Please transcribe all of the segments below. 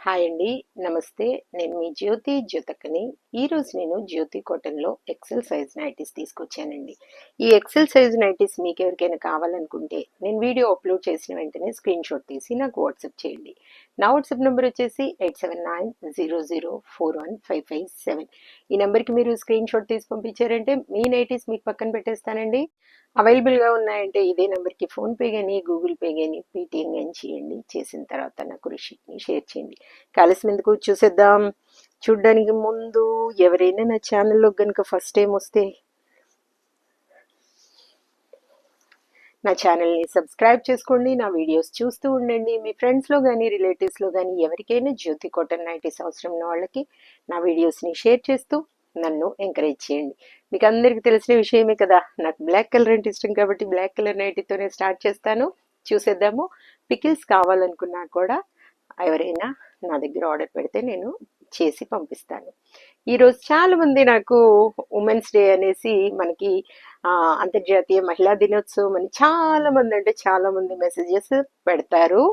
Hi అండి. నమస్తే. నేను మీ జ్యోతి జ్యోతకని. ఈరోజు నేను జ్యోతి కాటన్‌లో ఎక్సెల్ సైజ్ నైటీస్ తీసుకొచ్చానండి. ఈ ఎక్సెల్ సైజ్ నైటీస్ మీకెవరికైనా కావాలనుకుంటే నేను వీడియో అప్లోడ్ చేసిన వెంటనే స్క్రీన్‌షాట్ తీసి నాకు వాట్సాప్ చేయండి. నా వాట్సాప్ నంబర్ వచ్చేసి 8790041557. ఈ నంబర్‌కి మీరు స్క్రీన్‌షాట్ తీసి పంపించారంటే మీ నైటీస్ మీకు పక్కన పెట్టేస్తానండి. అవైలబుల్‌గా ఉన్నాయంటే ఇదే నంబర్‌కి ఫోన్‌పే గాని, గూగుల్ పే గాని, పేటీఎం గాని చేయండి. చేసిన తర్వాత నాకు రిసిప్ట్‌ని షేర్ చేయండి. ఆలస్యం ఎందుకు చూసేద్దాం. చూడ్డానికి ముందు ఎవరైనా నా ఛానల్లో కనుక ఫస్ట్ టైం వస్తే నా ఛానల్ని సబ్స్క్రైబ్ చేసుకోండి. నా వీడియోస్ చూస్తూ ఉండండి. మీ ఫ్రెండ్స్లో కానీ రిలేటివ్స్లో కానీ ఎవరికైనా జ్యోతి కాటన్ నైటీస్ అవసరం ఉన్న వాళ్ళకి నా వీడియోస్ని షేర్ చేస్తూ నన్ను ఎంకరేజ్ చేయండి. మీకు అందరికీ తెలిసిన విషయమే కదా, నాకు బ్లాక్ కలర్ అంటే ఇష్టం కాబట్టి బ్లాక్ కలర్ నైటీతోనే స్టార్ట్ చేస్తాను. చూసేద్దాము. పికిల్స్ కావాలనుకున్నా కూడా ఎవరైనా నా దగ్గర ఆర్డర్ పెడితే నేను చేసి పంపిస్తాను. ఈరోజు చాలా మంది నాకు ఉమెన్స్ డే అనేసి మనకి అంతర్జాతీయ మహిళా దినోత్సవం అని చాలా మంది అంటే చాలా మంది మెసేజెస్ పెడతారు.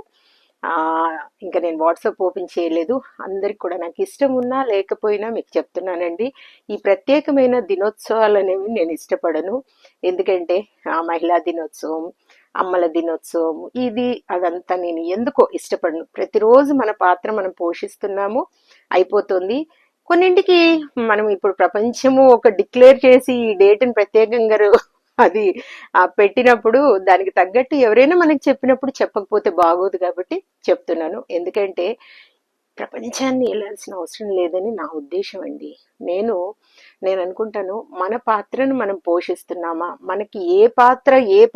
ఇంకా నేను వాట్సాప్ ఓపెన్ చేయలేదు. అందరికి కూడా నాకు ఇష్టం ఉన్నా లేకపోయినా మీకు చెప్తున్నానండి, ఈ ప్రత్యేకమైన దినోత్సవాలు అనేవి నేను ఇష్టపడను. ఎందుకంటే మహిళా దినోత్సవం, అమ్మల దినోత్సవం, ఇది అదంతా నేను ఎందుకో ఇష్టపడను. ప్రతిరోజు మన పాత్ర మనం పోషిస్తున్నాము, అయిపోతుంది. కొన్నింటికి మనం ఇప్పుడు ప్రపంచము ఒక డిక్లేర్ చేసి ఈ డేట్ని ప్రత్యేకంగా అది పెట్టినప్పుడు దానికి తగ్గట్టు ఎవరైనా మనకి చెప్పినప్పుడు చెప్పకపోతే బాగోదు కాబట్టి చెప్తున్నాను. ఎందుకంటే ప్రపంచాన్ని వెళ్ళాల్సిన అవసరం లేదని నా ఉద్దేశం అండి. నేను అనుకుంటాను, మన పాత్రను మనం పోషిస్తున్నామా, మనకి ఏ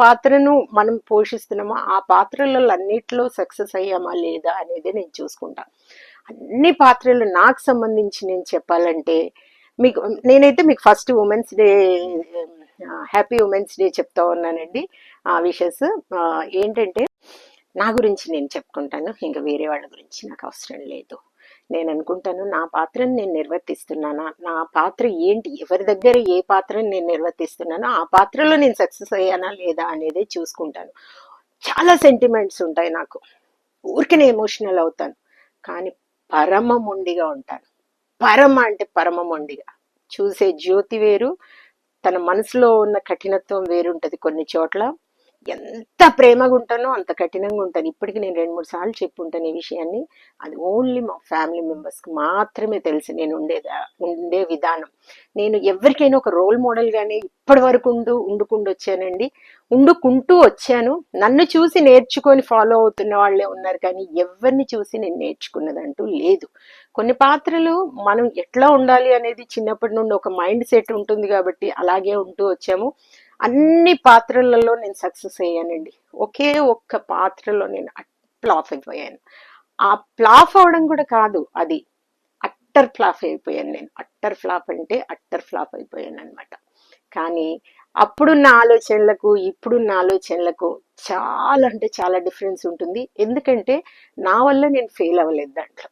పాత్రను మనం పోషిస్తున్నామో ఆ పాత్రలలో అన్నిట్లో సక్సెస్ అయ్యామా లేదా అనేది నేను చూసుకుంటా. అన్ని పాత్రలు నాకు సంబంధించి నేను చెప్పాలంటే నేనైతే మీకు first women's day, happy women's day చెప్తా ఉన్నానండి. ఆ విషెస్ ఏంటంటే నా గురించి నేను చెప్పుకుంటాను, ఇంకా వేరే వాళ్ళ గురించి నాకు అవసరం లేదు. నేను అనుకుంటాను, నా పాత్రను నేను నిర్వర్తిస్తున్నానా, నా పాత్ర ఏంటి, ఎవరి దగ్గర ఏ పాత్రను నేను నిర్వర్తిస్తున్నానో ఆ పాత్రలో నేను సక్సెస్ అయ్యానా లేదా అనేది చూసుకుంటాను. చాలా సెంటిమెంట్స్ ఉంటాయి నాకు, ఊరికనే ఎమోషనల్ అవుతాను, కానీ పరమ మొండిగా ఉంటాను. పరమ అంటే పరమ మొండిగా. చూసే జ్యోతి వేరు, తన మనసులో ఉన్న కఠినత్వం వేరుంటది కొన్ని చోట్ల. ఎంత ప్రేమగా ఉంటానో అంత కఠినంగా ఉంటాను. ఇప్పటికి నేను 2-3 సార్లు చెప్పుంటాను ఈ విషయాన్ని. అది ఓన్లీ మా ఫ్యామిలీ మెంబర్స్కి మాత్రమే తెలిసి నేను ఉండే విధానం. నేను ఎవరికైనా ఒక రోల్ మోడల్గానే ఇప్పటి వరకు ఉండుకుంటూ వచ్చాను. నన్ను చూసి నేర్చుకొని ఫాలో అవుతున్న వాళ్ళే ఉన్నారు, కానీ ఎవరిని చూసి నేను నేర్చుకున్నదంటూ లేదు. కొన్ని పాత్రలు మనం ఎట్లా ఉండాలి అనేది చిన్నప్పటి నుండి ఒక మైండ్ సెట్ ఉంటుంది కాబట్టి అలాగే ఉంటూ వచ్చాము. అన్ని పాత్రలలో నేను సక్సెస్ అయ్యానండి. ఒకే ఒక్క పాత్రలో నేను ఫ్లాప్ అయిపోయాను. ఆ ఫ్లాప్ అవడం కూడా కాదు, అది అట్టర్ ఫ్లాప్ అయిపోయాను. నేను అట్టర్ ఫ్లాప్ అంటే అట్టర్ ఫ్లాప్ అయిపోయాను అనమాట. కానీ అప్పుడున్న ఆలోచనలకు ఇప్పుడున్న ఆలోచనలకు చాలా అంటే చాలా డిఫరెన్స్ ఉంటుంది. ఎందుకంటే నా వల్ల నేను ఫెయిల్ అవ్వలేదు దాంట్లో,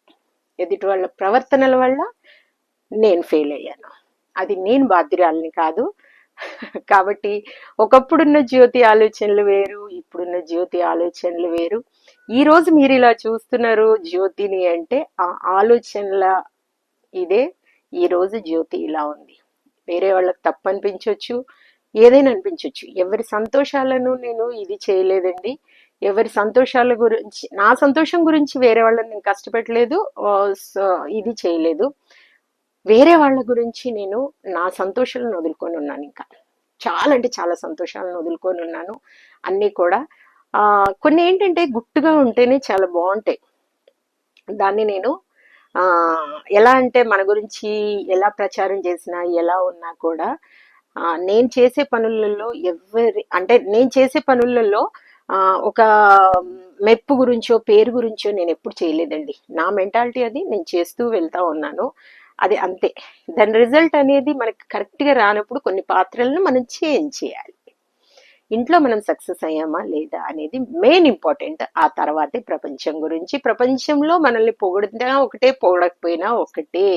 ఎదుటి వాళ్ళ ప్రవర్తనల వల్ల నేను ఫెయిల్ అయ్యాను. అది నేను బాధ్యురాలిని కాదు. కాబట్టి ఒకప్పుడున్న జ్యోతి ఆలోచనలు వేరు, ఇప్పుడున్న జ్యోతి ఆలోచనలు వేరు. ఈ రోజు మీరు ఇలా చూస్తున్నారు జ్యోతిని అంటే ఆ ఆలోచనల ఇదే ఈ రోజు జ్యోతి ఇలా ఉంది. వేరే వాళ్ళకి తప్పు అనిపించవచ్చు, ఏదైనా అనిపించవచ్చు. ఎవరి సంతోషాలను నేను ఇది చేయలేదండి. ఎవరి సంతోషాల గురించి, నా సంతోషం గురించి వేరే వాళ్ళని నేను కష్టపెట్టలేదు, ఇది చేయలేదు. వేరే వాళ్ళ గురించి నేను నా సంతోషాలను వదులుకొని ఉన్నాను. ఇంకా చాలా అంటే చాలా సంతోషాలను వదులుకొని ఉన్నాను అన్నీ కూడా. కొన్ని ఏంటంటే గుట్టుగా ఉంటేనే చాలా బాగుంటాయి. దాన్ని నేను ఎలా అంటే మన గురించి ఎలా ప్రచారం చేసినా ఎలా ఉన్నా కూడా నేను చేసే పనులలో నేను చేసే పనులలో ఒక మెప్పు గురించో పేరు గురించో నేను ఎప్పుడు చేయలేదండి. నా మెంటాలిటీ అది, నేను చేస్తూ వెళ్తా ఉన్నాను. అది అంతే. దాని రిజల్ట్ అనేది మనకి కరెక్ట్గా రానప్పుడు కొన్ని పాత్రలను మనం చేంజ్ చేయాలి. ఇంట్లో మనం సక్సెస్ అయ్యామా లేదా అనేది మెయిన్ ఇంపార్టెంట్. ఆ తర్వాతే ప్రపంచం గురించి. ప్రపంచంలో మనల్ని పొగిడినా ఒకటే, పొగడకపోయినా ఒకటే.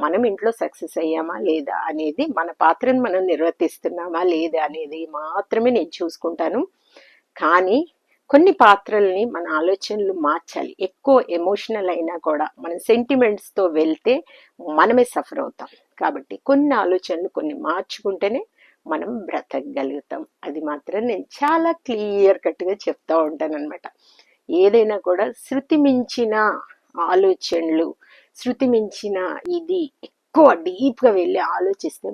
మనం ఇంట్లో సక్సెస్ అయ్యామా లేదా అనేది, మన పాత్రను మనం నిర్వర్తిస్తున్నామా లేదా అనేది మాత్రమే నేను చూసుకుంటాను. కానీ కొన్ని పాత్రల్ని మన ఆలోచనలు మార్చాలి. ఎక్కువ ఎమోషనల్ అయినా కూడా మనం సెంటిమెంట్స్తో వెళ్తే మనమే సఫర్ అవుతాం. కాబట్టి కొన్ని ఆలోచనలు కొన్ని మార్చుకుంటేనే మనం బ్రతకగలుగుతాం. అది మాత్రం నేను చాలా క్లియర్ కట్గా చెప్తా ఉంటాను అనమాట. ఏదైనా కూడా శృతి మించిన ఆలోచనలు, శృతి మించిన ఇది ఎక్కువ డీప్గా వెళ్ళి ఆలోచిస్తే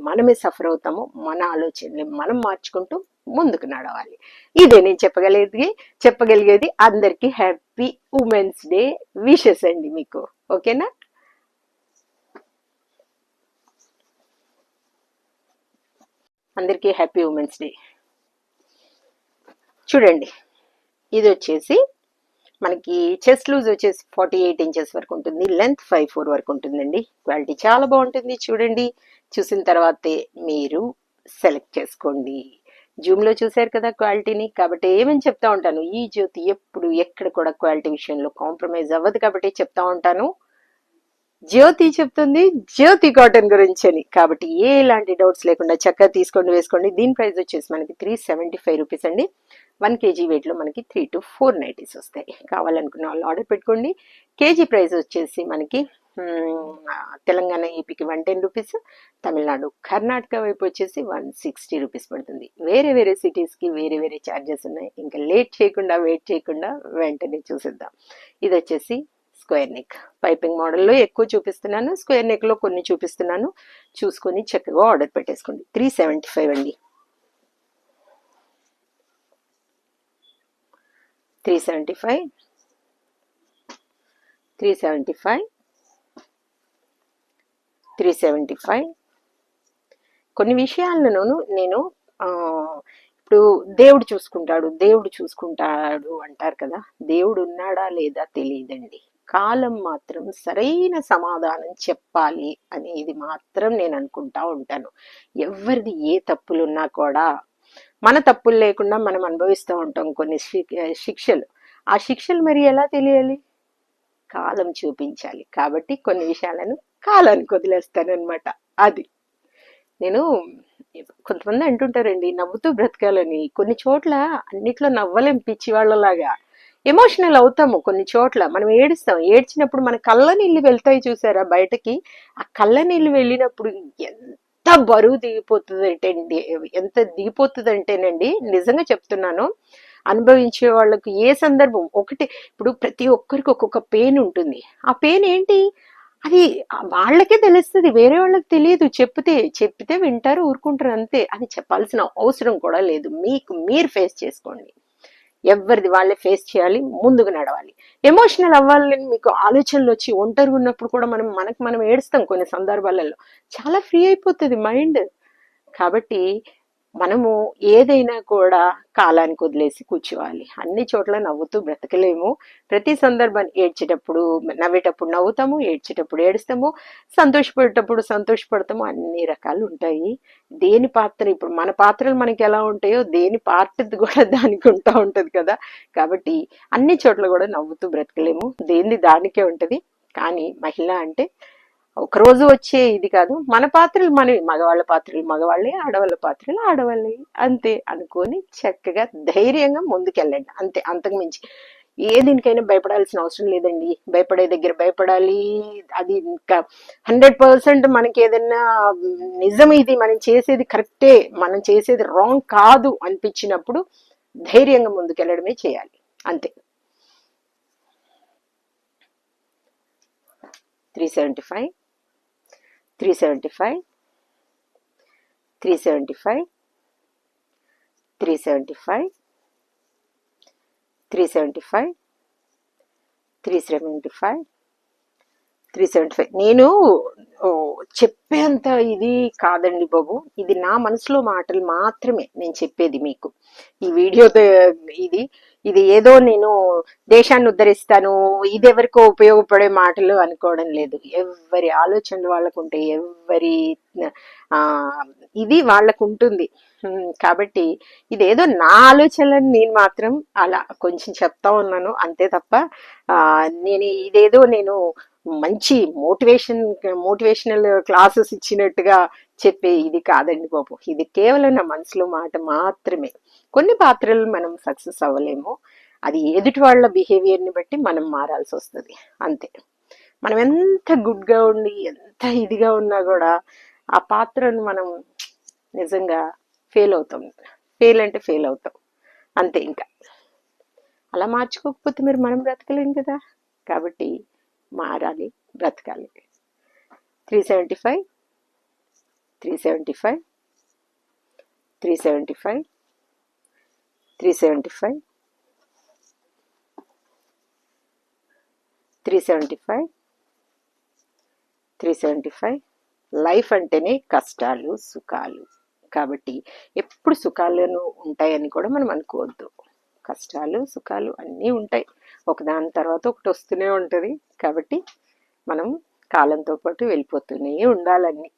మనమే సఫర్ అవుతాము. మన ఆలోచనలు మనం మార్చుకుంటూ ముందుకు నడవాలి. ఇదే నేను చెప్పగలిగేది. అందరికీ హ్యాపీ ఉమెన్స్ డే విషెస్ అండి మీకు. ఓకేనా? అందరికీ హ్యాపీ ఉమెన్స్ డే. చూడండి, ఇది వచ్చేసి మనకి చెస్ట్ లూజ్ వచ్చేసి 48 ఇంచెస్ వరకు ఉంటుంది, లెంత్ 54 వరకు ఉంటుందండి. క్వాలిటీ చాలా బాగుంటుంది. చూడండి, చూసిన తర్వాతే మీరు సెలెక్ట్ చేసుకోండి. జూమ్లో చూశారు కదా క్వాలిటీని. కాబట్టి ఏమని చెప్తా ఉంటాను, ఈ జ్యోతి ఎప్పుడు ఎక్కడ కూడా క్వాలిటీ విషయంలో కాంప్రమైజ్ అవ్వదు. కాబట్టి చెప్తా ఉంటాను, జ్యోతి చెప్తుంది జ్యోతి కాటన్ గురించి అని. కాబట్టి ఎలాంటి డౌట్స్ లేకుండా చక్కగా తీసుకోండి, వేసుకోండి. దీని ప్రైస్ వచ్చేసి మనకి 375 రూపీస్ అండి. 1 kg వెయిట్ లో మనకి 3 to 4 నైటీస్ వస్తాయి. కావాలనుకున్న వాళ్ళు ఆర్డర్ పెట్టుకోండి. కేజీ ప్రైస్ వచ్చేసి మనకి తెలంగాణ ఏపీకి 110 రూపీస్, తమిళనాడు కర్ణాటక వైపు వచ్చేసి 160 రూపీస్ పడుతుంది. వేరే వేరే సిటీస్కి వేరే వేరే ఛార్జెస్ ఉన్నాయి. ఇంకా వెయిట్ చేయకుండా వెంటనే చూసేద్దాం. ఇది వచ్చేసి స్క్వేర్ నెక్ పైపింగ్ మోడల్లో ఎక్కువ చూపిస్తున్నాను, స్క్వేర్ నెక్ లో కొన్ని చూపిస్తున్నాను. చూసుకొని చక్కగా ఆర్డర్ పెట్టేసుకోండి. 375 అండి. 375 375. కొన్ని విషయాలను నేను ఇప్పుడు దేవుడు చూసుకుంటాడు అంటారు కదా. దేవుడు ఉన్నాడా లేదా తెలియదండి. కాలం మాత్రం సరైన సమాధానం చెప్పాలి అనేది మాత్రం నేను అనుకుంటా ఉంటాను. ఎవరిది ఏ తప్పులున్నా కూడా మన తప్పులు లేకుండా మనం అనుభవిస్తూ ఉంటాం కొన్ని శిక్షలు. ఆ శిక్షలు మరి ఎలా తెలియాలి? కాలం చూపించాలి. కాబట్టి కొన్ని విషయాలను కాలానికి వదిలేస్తానన్నమాట. అది నేను కొంతమంది అంటుంటారండి, నవ్వుతూ బ్రతకాలని. కొన్ని చోట్ల అన్నిట్లో నవ్వలేం, పిచ్చి వాళ్ళలాగా ఎమోషనల్ అవుతాము. కొన్ని చోట్ల మనం ఏడుస్తాం. ఏడ్చినప్పుడు మన కళ్ళ నీళ్ళు వెళ్తాయి చూసారా బయటకి. ఆ కళ్ళ నీళ్ళు వెళ్ళినప్పుడు ఎంత బరువు దిగిపోతుందంటేనండి, నిజంగా చెప్తున్నాను. అనుభవించే వాళ్ళకి ఏ సందర్భం ఒకటి, ఇప్పుడు ప్రతి ఒక్కరికి ఒక్కొక్క పెయిన్ ఉంటుంది. ఆ పెయిన్ ఏంటి, అది వాళ్ళకే తెలుస్తుంది, వేరే వాళ్ళకి తెలియదు. చెప్పితే వింటారు, ఊరుకుంటారు, అంతే. అది చెప్పాల్సిన అవసరం కూడా లేదు. మీరు ఫేస్ చేసుకోండి. ఎవరిది వాళ్ళే ఫేస్ చేయాలి, ముందుకు నడవాలి. ఎమోషనల్ అవ్వాలని మీకు ఆలోచనలు వచ్చి ఒంటరిగా ఉన్నప్పుడు కూడా మనం ఏడుస్తాం కొన్ని సందర్భాలలో. చాలా ఫ్రీ అయిపోతుంది మైండ్. కాబట్టి మనము ఏదైనా కూడా కాలానికి వదిలేసి కూర్చోవాలి. అన్ని చోట్ల నవ్వుతూ బ్రతకలేము. ప్రతి సందర్భాన్ని నవ్వేటప్పుడు నవ్వుతాము, ఏడ్చేటప్పుడు ఏడుస్తాము, సంతోషపడేటప్పుడు సంతోషపడతాము. అన్ని రకాలు ఉంటాయి. దేని పాత్ర, ఇప్పుడు మన పాత్రలు మనకి ఎలా ఉంటాయో దేని పార్ట్ కూడా దానికి ఉంటది కదా. కాబట్టి అన్ని చోట్ల కూడా నవ్వుతూ బ్రతకలేము. దేనిది దానికే ఉంటది. కానీ మహిళ అంటే ఒకరోజు వచ్చే ఇది కాదు. మన పాత్రలు మనవి, మగవాళ్ళ పాత్రలు మగవాళ్ళే, ఆడవాళ్ళ పాత్రలు ఆడవాళ్ళే, అంతే అనుకొని చక్కగా ధైర్యంగా ముందుకెళ్ళండి. అంతే, అంతకు మించి ఏ దీనికైనా భయపడాల్సిన అవసరం లేదండి. భయపడే దగ్గర భయపడాలి. అది ఇంకా 100% మనకి ఏదైనా నిజం, ఇది మనం చేసేది కరెక్టే, మనం చేసేది రాంగ్ కాదు అనిపించినప్పుడు ధైర్యంగా ముందుకెళ్ళడమే చేయాలి. అంతే. 375 375 375 375 375 375 375. నేను చెప్పేంత ఇది కాదండి బాబు. ఇది నా మనసులో మాటలు మాత్రమే నేను చెప్పేది మీకు. ఈ వీడియోతో ఇది ఏదో నేను దేశాన్ని ఉద్ధరిస్తాను, ఇది ఎవరికో ఉపయోగపడే మాటలు అనుకోవడం లేదు. ఎవరి ఆలోచనలు వాళ్ళకు ఉంటాయి, ఎవరి ఇది వాళ్ళకు ఉంటుంది. కాబట్టి ఇదేదో నా ఆలోచనలను నేను మాత్రం అలా కొంచెం చెప్తా ఉన్నాను, అంతే తప్ప నేను మంచి మోటివేషనల్ క్లాసెస్ ఇచ్చినట్టుగా చెప్పే ఇది కాదండి బాబు. ఇది కేవలం నా మనసులో మాట మాత్రమే. కొన్ని పాత్రలు మనం సక్సెస్ అవ్వలేము. అది ఎదుటి వాళ్ళ బిహేవియర్ని బట్టి మనం మారాల్సి వస్తుంది, అంతే. మనం ఎంత గుడ్గా ఉండి ఎంత ఇదిగా ఉన్నా కూడా ఆ పాత్రను మనం నిజంగా ఫెయిల్ అవుతాం. ఫెయిల్ అంటే ఫెయిల్ అవుతాం, అంతే. ఇంకా అలా మార్చుకోకపోతే మీరు మనం బ్రతకలేం కదా. కాబట్టి మారాలి, బ్రతకాలి. 375, 375, 375, 375, 375, 375. లైఫ్ అంటేనే కష్టాలు సుఖాలు. కాబట్టి ఎప్పుడు సుఖాలను ఉంటాయని కూడా మనం అనుకోవద్దు. కష్టాలు సుఖాలు అన్నీ ఉంటాయి, ఒకదాని తర్వాత ఒకటి వస్తూనే ఉంటుంది. కాబట్టి మనం కాలంతో పాటు వెళ్ళిపోతూనే ఉండాలని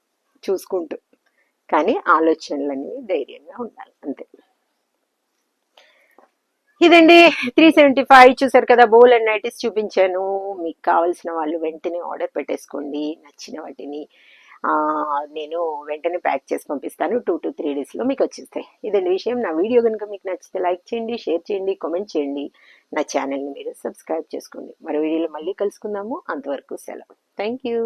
చూసుకుంటూ, కానీ ఆలోచనలన్నీ ధైర్యంగా ఉండాలి, అంతే. ఇదండి 375. చూసారు కదా, బోల్ అండ్ నైటీస్ చూపించాను. మీకు కావాల్సిన వాళ్ళు వెంటనే ఆర్డర్ పెట్టేసుకోండి. నచ్చిన వాటిని నేను వెంటనే ప్యాక్ చేసి పంపిస్తాను. 2 to 3 డేస్లో మీకు వచ్చేస్తాయి. ఇదండి విషయం. నా వీడియో కనుక మీకు నచ్చితే లైక్ చేయండి, షేర్ చేయండి, కామెంట్ చేయండి. నా ఛానల్ని మీరు సబ్స్క్రైబ్ చేసుకోండి. మరో వీడియోలో మళ్ళీ కలుసుకుందాము. అంతవరకు సెలవు. Thank you.